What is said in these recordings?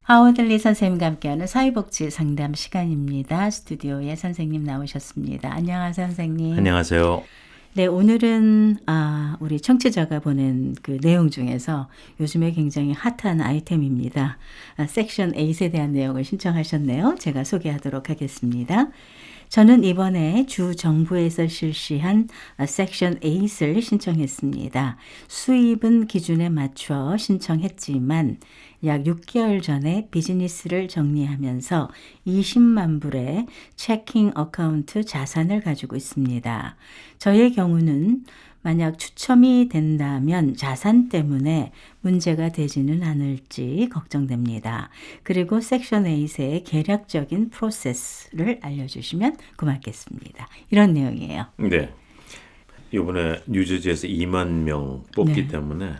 하워들리 선생님과 함께하는 사회복지 상담 시간입니다. 스튜디오에 선생님 나오셨습니다. 안녕하세요, 선생님. 안녕하세요. 네, 오늘은 우리 청취자가 보낸 그 내용 중에서 요즘에 굉장히 핫한 아이템입니다. 섹션 8에 대한 내용을 신청하셨네요. 제가 소개하도록 하겠습니다. 저는 이번에 주 정부에서 실시한 섹션 8을 신청했습니다. 수입은 기준에 맞춰 신청했지만 약 6개월 전에 비즈니스를 정리하면서 20만 불의 체킹 어카운트 자산을 가지고 있습니다. 저의 경우는 만약 추첨이 된다면 자산 때문에 문제가 되지는 않을지 걱정됩니다. 그리고 섹션 8의 계략적인 프로세스를 알려주시면 고맙겠습니다. 이런 내용이에요. 네. 이번에 뉴저지에서 2만 명 뽑기 때문에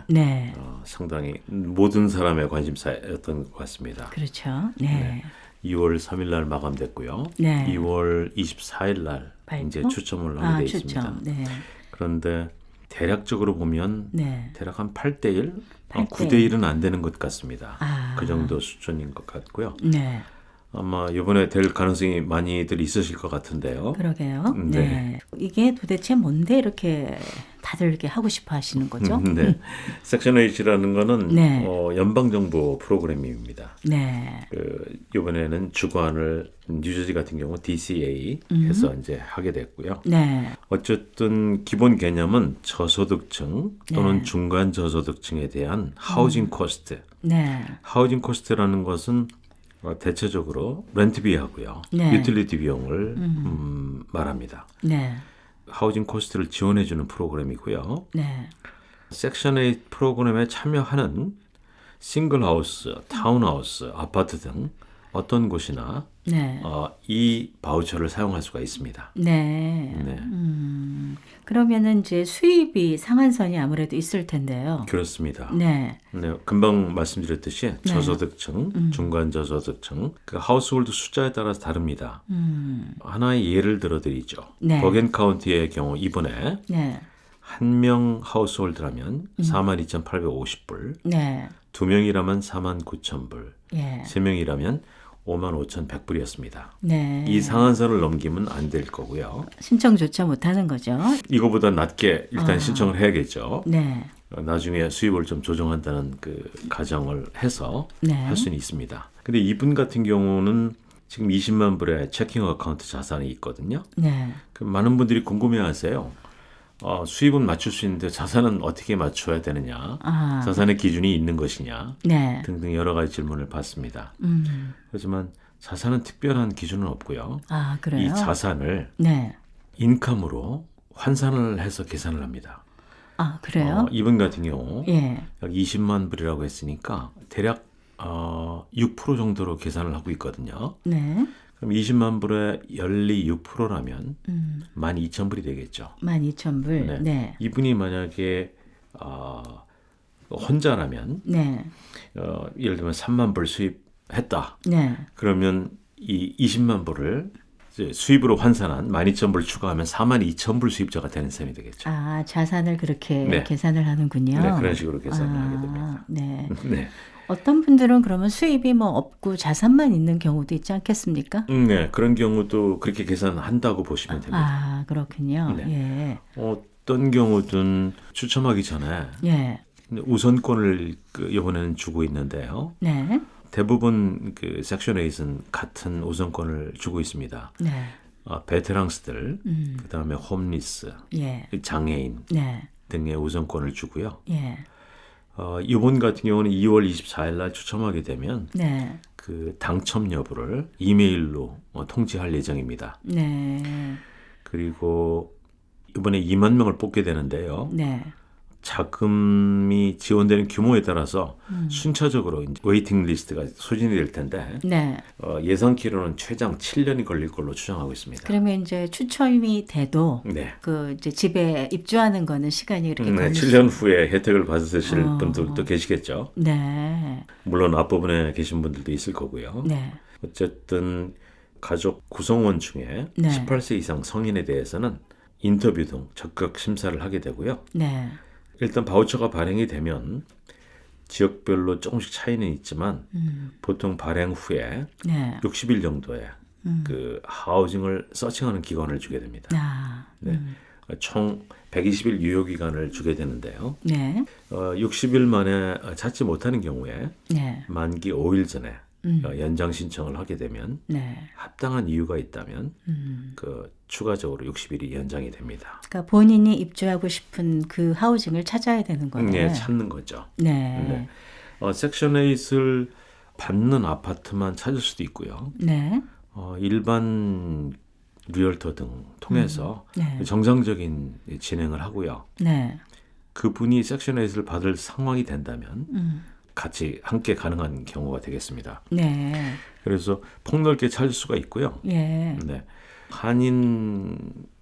상당히 모든 사람의 관심사였던 것 같습니다. 그렇죠. 네. 2월 3일 날 마감됐고요. 2월 24일 날 이제 추첨을 하게 돼 있습니다. 그런데 대략적으로 보면 대략 한 8대1, 9대1은 안 되는 것 같습니다. 그 정도 수준인 것 같고요. 아마 이번에 될 가능성이 많이들 있으실 것 같은데요. 그러게요. 네. 이게 도대체 뭔데 이렇게 다들 이렇게 하고 싶어 하시는 거죠? 네. 섹션 8이라는 거는 연방정부 프로그램입니다. 이번에는 주관을 뉴저지 같은 경우 DCA 해서 이제 하게 됐고요. 어쨌든 기본 개념은 저소득층 또는 중간 저소득층에 대한 하우징 코스트. 하우징 코스트라는 것은 대체적으로 렌트비하고요. 유틸리티 비용을 말합니다. 하우징 코스트를 지원해주는 프로그램이고요. 섹션 8 프로그램에 참여하는 싱글하우스, 타운하우스, 아파트 등 어떤 곳이나 이 바우처를 사용할 수가 있습니다. 그러면은 이제 수입이 상한선이 아무래도 있을 텐데요. 그렇습니다. 금방 말씀드렸듯이 저소득층, 중간 저소득층, 그 하우스홀드 숫자에 따라서 다릅니다. 하나의 예를 들어드리죠. 버겐 카운티의 경우 이번에 한 명 하우스홀드라면 42,850불, 두 명이라면 49,000불, 세 명이라면 55,100불이었습니다. 이 상한선을 넘기면 안 될 거고요. 신청조차 못하는 거죠. 이거보다 낮게 일단 신청을 해야겠죠. 나중에 수입을 좀 조정한다는 그 가정을 해서 할 수는 있습니다. 근데 이분 같은 경우는 지금 20만 불의 체킹 어카운트 자산이 있거든요. 많은 분들이 궁금해하세요. 수입은 맞출 수 있는데 자산은 어떻게 맞춰야 되느냐, 자산의 기준이 있는 것이냐 등등 여러 가지 질문을 받습니다. 하지만 자산은 특별한 기준은 없고요. 그래요? 이 자산을 인컴으로 환산을 해서 계산을 합니다. 그래요? 이분 같은 경우 약 20만 불이라고 했으니까 대략 6% 정도로 계산을 하고 있거든요. 그럼 20만 불에 연리 6%라면 12,000불이 되겠죠. 12,000불. 이분이 만약에 혼자라면 예를 들면 3만 불 수입했다. 그러면 이 20만 불을 이제 수입으로 환산한 12,000불 추가하면 42,000불 수입자가 되는 셈이 되겠죠. 자산을 그렇게 계산을 하는군요. 그런 식으로 계산을 하게 됩니다. 어떤 분들은 그러면 수입이 뭐 없고 자산만 있는 경우도 있지 않겠습니까? 그런 경우도 그렇게 계산한다고 보시면 됩니다. 그렇군요. 어떤 경우든 추첨하기 전에 우선권을 이번에는 주고 있는데요. 대부분 그 섹션 8은 같은 우선권을 주고 있습니다. 베테랑스들, 그다음에 홈리스, 장애인 등의 우선권을 주고요. 이번 같은 경우는 2월 24일 날 추첨하게 되면 그 당첨 여부를 이메일로 통지할 예정입니다. 그리고 이번에 2만 명을 뽑게 되는데요. 자금이 지원되는 규모에 따라서 순차적으로 이제 웨이팅 리스트가 소진이 될 텐데 예상키로는 최장 7년이 걸릴 걸로 추정하고 있습니다. 그러면 이제 추첨이 돼도 그 이제 집에 입주하는 거는 시간이 이렇게 걸릴 7년 후에 혜택을 받으실 분들도 계시겠죠. 물론 앞부분에 계신 분들도 있을 거고요. 어쨌든 가족 구성원 중에 18세 이상 성인에 대해서는 인터뷰 등 적극 심사를 하게 되고요. 일단 바우처가 발행이 되면 지역별로 조금씩 차이는 있지만 보통 발행 후에 60일 정도의 그 하우징을 서칭하는 기간을 주게 됩니다. 네. 총 120일 유효 기간을 주게 되는데요. 60일 만에 찾지 못하는 경우에 만기 5일 전에 연장 신청을 하게 되면 합당한 이유가 있다면 그 추가적으로 60일이 연장이 됩니다. 그러니까 본인이 입주하고 싶은 그 하우징을 찾아야 되는 거네요. 네, 찾는 거죠. 네. 섹션 8을 받는 아파트만 찾을 수도 있고요. 일반 리얼터 등 통해서 정상적인 진행을 하고요. 그분이 섹션 8을 받을 상황이 된다면 같이 함께 가능한 경우가 되겠습니다. 그래서 폭넓게 찾을 수가 있고요. 한인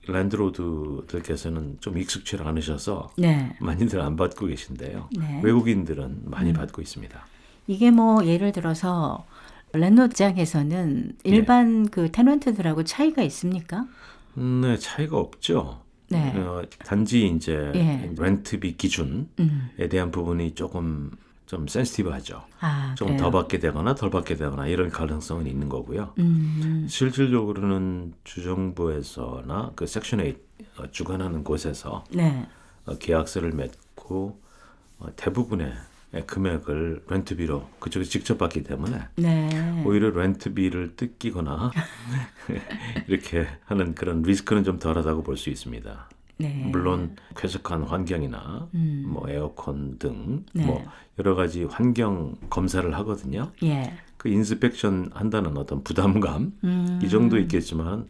랜드로드들께서는 좀 익숙치 않으셔서 많이들 안 받고 계신데요. 외국인들은 많이 받고 있습니다. 이게 뭐 예를 들어서 랜드로드장에서는 일반 그 테넌트들하고 차이가 있습니까? 네, 차이가 없죠. 단지 이제 렌트비 기준에 대한 부분이 조금 좀 센시티브하죠. 조금 더 받게 되거나 덜 받게 되거나 이런 가능성은 있는 거고요. 실질적으로는 주정부에서나 그 섹션 8 주관하는 곳에서 계약서를 맺고 대부분의 금액을 렌트비로 그쪽에 직접 받기 때문에 오히려 렌트비를 뜯기거나 이렇게 하는 그런 리스크는 좀 덜하다고 볼 수 있습니다. 물론 쾌적한 환경이나 뭐 에어컨 등 뭐 여러 가지 환경 검사를 하거든요. 그 인스펙션 한다는 어떤 부담감 이 정도 있겠지만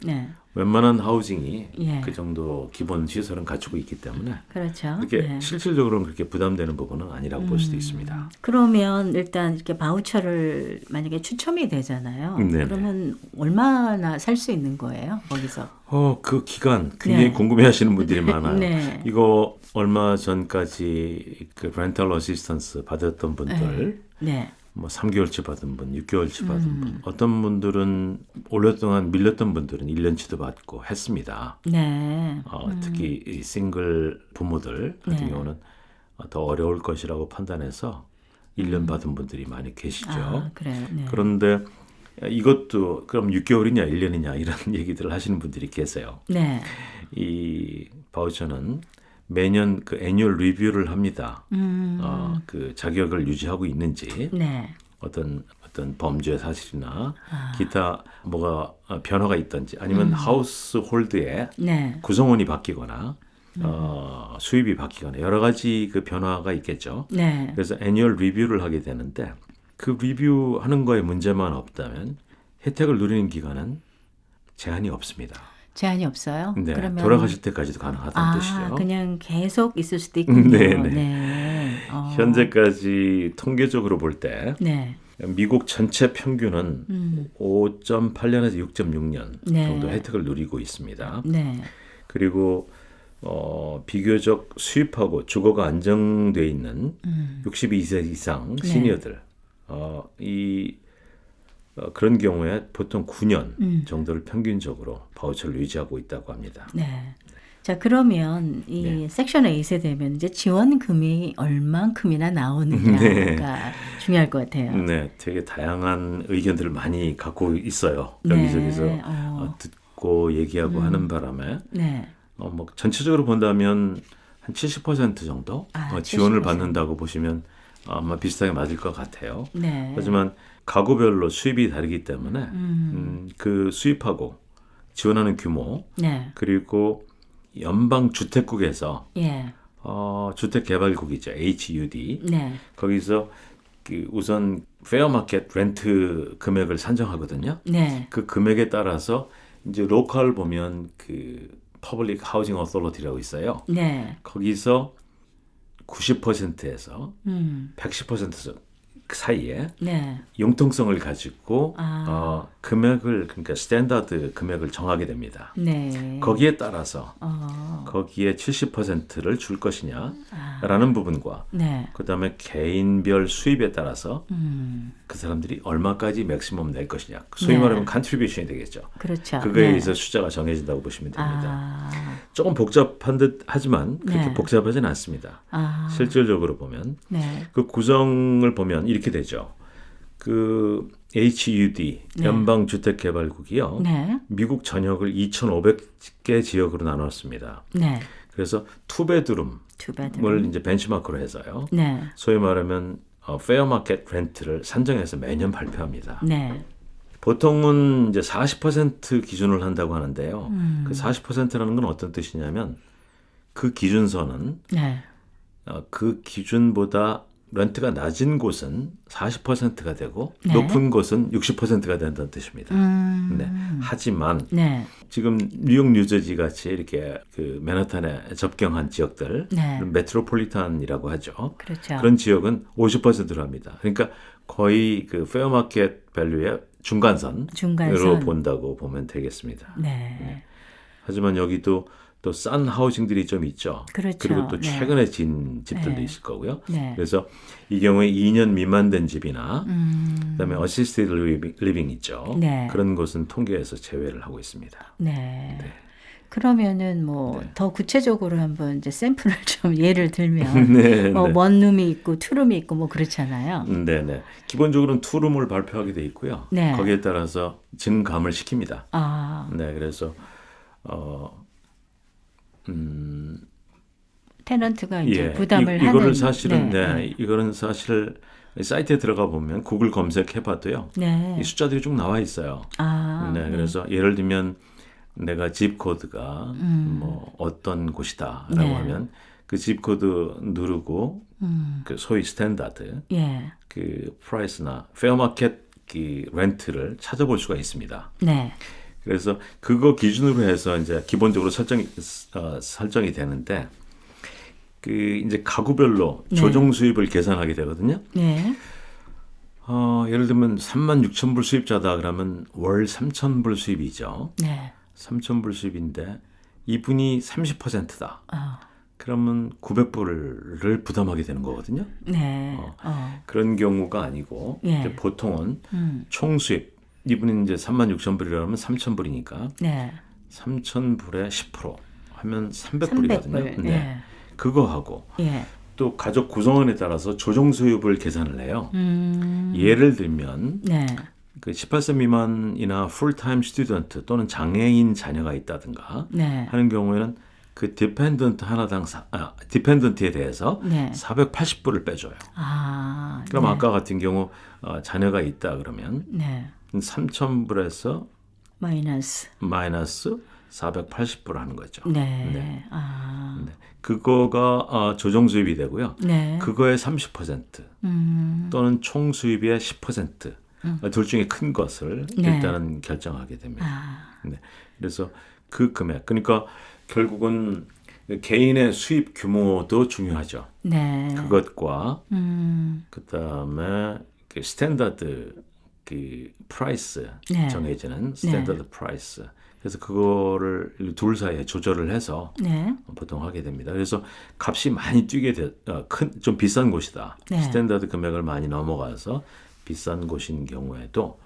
웬만한 하우징이 그 정도 기본 시설은 갖추고 있기 때문에 그렇죠. 그렇게 실질적으로는 그렇게 부담되는 부분은 아니라고 볼 수도 있습니다. 그러면 일단 이렇게 바우처를 만약에 추첨이 되잖아요. 그러면 얼마나 살 수 있는 거예요? 거기서? 그 기간 굉장히 궁금해하시는 분들이 많아요. 이거 얼마 전까지 그 렌탈 어시스턴스 받았던 분들 뭐 3개월치 받은 분, 6개월치 받은 분, 어떤 분들은 오랫동안 밀렸던 분들은 1년치도 받고 했습니다. 특히 이 싱글 부모들 같은 경우는 더 어려울 것이라고 판단해서 1년 받은 분들이 많이 계시죠. 그래요. 그런데 이것도 그럼 6개월이냐 1년이냐 이런 얘기들을 하시는 분들이 계세요. 이 바우처는 매년 그 애뉴얼 리뷰를 합니다. 그 자격을 유지하고 있는지 어떤 범죄 사실이나 기타 뭐가 변화가 있든지 아니면 하우스 홀드에 구성원이 바뀌거나 수입이 바뀌거나 여러 가지 그 변화가 있겠죠. 그래서 애뉴얼 리뷰를 하게 되는데 그 리뷰하는 거에 문제만 없다면 혜택을 누리는 기간은 제한이 없습니다. 제한이 없어요? 그러면 돌아가실 때까지도 가능하다는 뜻이죠. 그냥 계속 있을 수도 있군요. 현재까지 통계적으로 볼 때 미국 전체 평균은 5.8년에서 6.6년 정도 혜택을 누리고 있습니다. 그리고 비교적 수입하고 주거가 안정돼 있는 62세 이상 시니어들 그런 경우에 보통 9년 정도를 평균적으로 바우처를 유지하고 있다고 합니다. 자, 그러면 이 섹션 8에 되면 이제 지원금이 얼만큼이나 나오느냐가 중요할 것 같아요. 되게 다양한 의견들을 많이 갖고 있어요. 여기저기서 듣고 얘기하고 하는 바람에 뭐 전체적으로 본다면 한 70% 정도 지원을 70%. 받는다고 보시면 아마 비슷하게 맞을 것 같아요. 하지만 가구별로 수입이 다르기 때문에 그 수입하고 지원하는 규모 그리고 연방주택국에서 주택개발국이죠. HUD 거기서 그 우선 페어마켓 렌트 금액을 산정하거든요. 그 금액에 따라서 이제 로컬 보면 그 퍼블릭 하우징 어소리티라고 있어요. 네. 거기서 90%에서 110% 사이에 네. 융통성을 가지고 금액을 그러니까 스탠다드 금액을 정하게 됩니다. 네. 거기에 따라서 거기에 70%를 줄 것이냐라는 부분과 네. 그다음에 개인별 수입에 따라서 그 사람들이 얼마까지 맥시멈 낼 것이냐. 소위 말하면 컨트리뷰션이 되겠죠. 그렇죠. 그거에 네. 의해서 숫자가 정해진다고 보시면 됩니다. 조금 복잡한 듯 하지만 그렇게 네. 복잡하지는 않습니다. 실질적으로 보면 네. 그 구성을 보면 이렇게 되죠. 그 HUD 연방주택개발국이요. 네. 미국 전역을 2,500개 지역으로 나눴습니다. 네. 그래서 투베드룸을 이제 벤치마크로 해서요. 네. 소위 말하면 페어마켓 렌트를 산정해서 매년 발표합니다. 네. 보통은 이제 40% 기준을 한다고 하는데요. 그 40%라는 건 어떤 뜻이냐면 그 기준선은 네. 그 기준보다 렌트가 낮은 곳은 40%가 되고 네. 높은 곳은 60%가 된다는 뜻입니다. 네. 하지만 네. 지금 뉴욕, 뉴저지 같이 이렇게 그 맨하탄에 접경한 지역들, 네. 메트로폴리탄이라고 하죠. 그렇죠. 그런 지역은 50%로 합니다. 그러니까 거의 그 페어마켓 밸류의 중간선으로 본다고 보면 되겠습니다. 네. 네. 하지만 여기도 또 싼 하우징들이 좀 있죠. 그렇죠. 그리고 또 네. 최근에 진 집들도 네. 있을 거고요. 네. 그래서 이 경우에 2년 미만 된 집이나 그다음에 어시스티드 리빙 있죠. 네. 그런 곳은 통계에서 제외를 하고 있습니다. 네. 네. 그러면은 뭐 더 구체적으로 한번 이제 샘플을 좀 예를 들면 네, 뭐 네. 원룸이 있고 투룸이 있고 뭐 그렇잖아요. 네. 기본적으로는 투룸을 발표하게 돼 있고요. 네. 거기에 따라서 증감을 시킵니다. 네, 그래서 테넌트가 이제 예, 부담을 이거를 하는. 사실은 이거는 사실 사이트에 들어가 보면 구글 검색해봐도요. 네. 이 숫자들이 쭉 나와 있어요. 네, 그래서 예를 들면 내가 집 코드가 뭐 어떤 곳이다라고 네. 하면 그 집 코드 누르고 그 소위 스탠다드 예. 그 프라이스나 페어마켓 그 렌트를 찾아볼 수가 있습니다. 네. 그래서 그거 기준으로 해서 이제 기본적으로 설정이 되는데 그 이제 가구별로 네. 조정 수입을 계산하게 되거든요. 네. 예를 들면 36,000불 수입자다 그러면 월 3,000불 수입이죠. 네. 3,000불 수입인데 이분이 30%다. 그러면 900불을 부담하게 되는 거거든요. 네. 그런 경우가 아니고 예. 이제 보통은 총 수입 이분이 이제 36,000불이라면 3,000불이니까 네. 3,000불에 10% 하면 300불이거든요. 300불. 네. 예. 그거 하고 예. 또 가족 구성원에 따라서 조정 수입을 계산을 해요. 예를 들면 네. 그 18세 미만이나 풀타임 스튜던트 또는 장애인 자녀가 있다든가 네. 하는 경우에는 그 디펜던트 하나당 디펜던트에 대해서 네. 480불을 빼줘요. 그럼 네. 아까 같은 경우 자녀가 있다 그러면 네. 3,000불에서 마이너스. 480불 하는 거죠. 네. 네. 그거가 조정 수입이 되고요. 네. 그거의 30% 또는 총 수입의 10% 둘 중에 큰 것을 네. 일단은 결정하게 됩니다. 네. 그래서 그 금액 그러니까 결국은 개인의 수입 규모도 중요하죠. 네. 그것과 그다음에 그 스탠다드 그 프라이스 네. 정해지는 스탠다드 프라이스. 그래서 그거를 둘 사이에 조절을 해서 네. 보통 하게 됩니다. 그래서 값이 많이 뛰게 좀 비싼 곳이다. 네. 스탠다드 금액을 많이 넘어가서 비싼 곳인 경우에도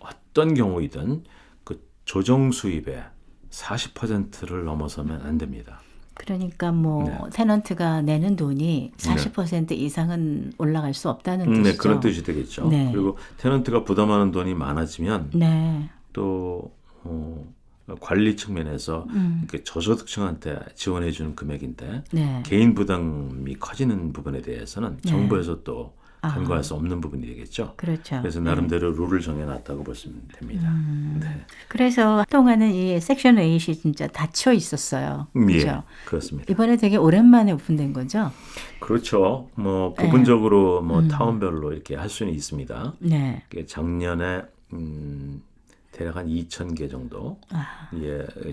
어떤 경우이든 그 조정 수입의 40%를 넘어서면 안 됩니다. 그러니까 뭐 네. 테넌트가 내는 돈이 40% 이상은 올라갈 수 없다는 뜻이죠. 네, 그런 뜻이 되겠죠. 네. 그리고 테넌트가 부담하는 돈이 많아지면 네. 또 관리 측면에서 이렇게 저소득층한테 지원해 주는 금액인데 네. 개인 부담이 커지는 부분에 대해서는 네. 정부에서 또 간과할 수 없는 부분이 되겠죠. 그렇죠. 그래서 나름대로 룰을 정해놨다고 보시면 됩니다. 네. 그래서 한동안은 이 섹션 8이 진짜 닫혀 있었어요. 그렇죠? 예, 그렇습니다. 이번에 되게 오랜만에 오픈된 거죠? 그렇죠. 뭐 부분적으로 뭐 타운별로 이렇게 할 수는 있습니다. 네. 작년에 대략 한 2,000개 정도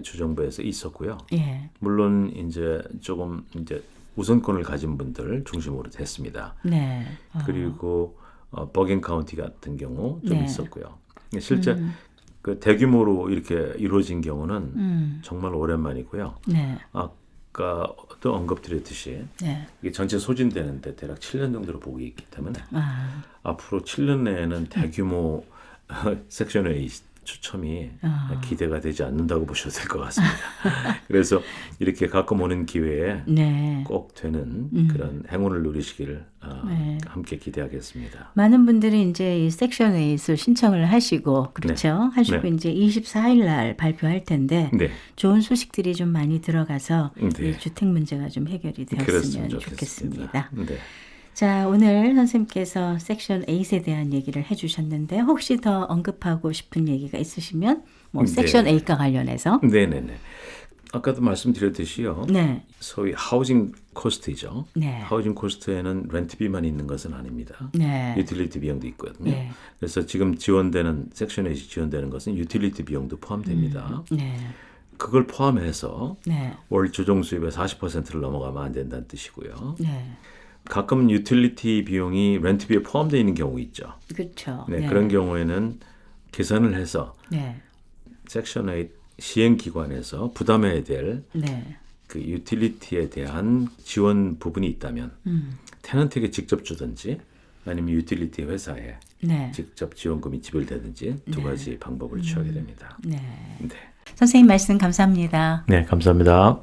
주정부에서 있었고요. 예. 물론 이제 조금 이제 우선권을 가진 분들 중심으로 됐습니다. 네. 그리고 버겐 카운티 같은 경우 좀 있었고요. 실제 그 대규모로 이렇게 이루어진 경우는 정말 오랜만이고요. 네. 아까도 언급드렸듯이 이게 전체 소진되는데 대략 7년 정도로 보고 있기 때문에 앞으로 7년 내에는 대규모 섹션 A 추첨이 기대가 되지 않는다고 보셔도 될 것 같습니다. 그래서 이렇게 가끔 오는 기회에 꼭 되는 그런 행운을 누리시기를 함께 기대하겠습니다. 많은 분들이 이제 이 섹션 8을 신청을 하시고 그렇죠? 하시고 이제 24일 날 발표할 텐데 좋은 소식들이 좀 많이 들어가서 이 주택 문제가 좀 해결이 되었으면 좋겠습니다. 자, 오늘 선생님께서 섹션 8에 대한 얘기를 해주셨는데 혹시 더 언급하고 싶은 얘기가 있으시면 뭐 섹션 8과 관련해서 네네네. 아까도 말씀드렸듯이요. 소위 하우징 코스트이죠. 하우징 코스트에는 렌트비만 있는 것은 아닙니다. 유틸리티 비용도 있거든요. 그래서 지금 지원되는 섹션 8이 지원되는 것은 유틸리티 비용도 포함됩니다. 그걸 포함해서 월 조정 수입의 40%를 넘어가면 안 된다는 뜻이고요. 가끔 유틸리티 비용이 렌트비에 포함되어 있는 경우 있죠. 그렇죠. 그런 경우에는 계산을 해서 섹션 8 시행기관에서 부담해야 될 그 유틸리티에 대한 지원 부분이 있다면 테넌트에게 직접 주든지 아니면 유틸리티 회사에 직접 지원금이 지불되든지 두 가지 방법을 취하게 됩니다. 선생님 말씀 감사합니다. 네, 감사합니다.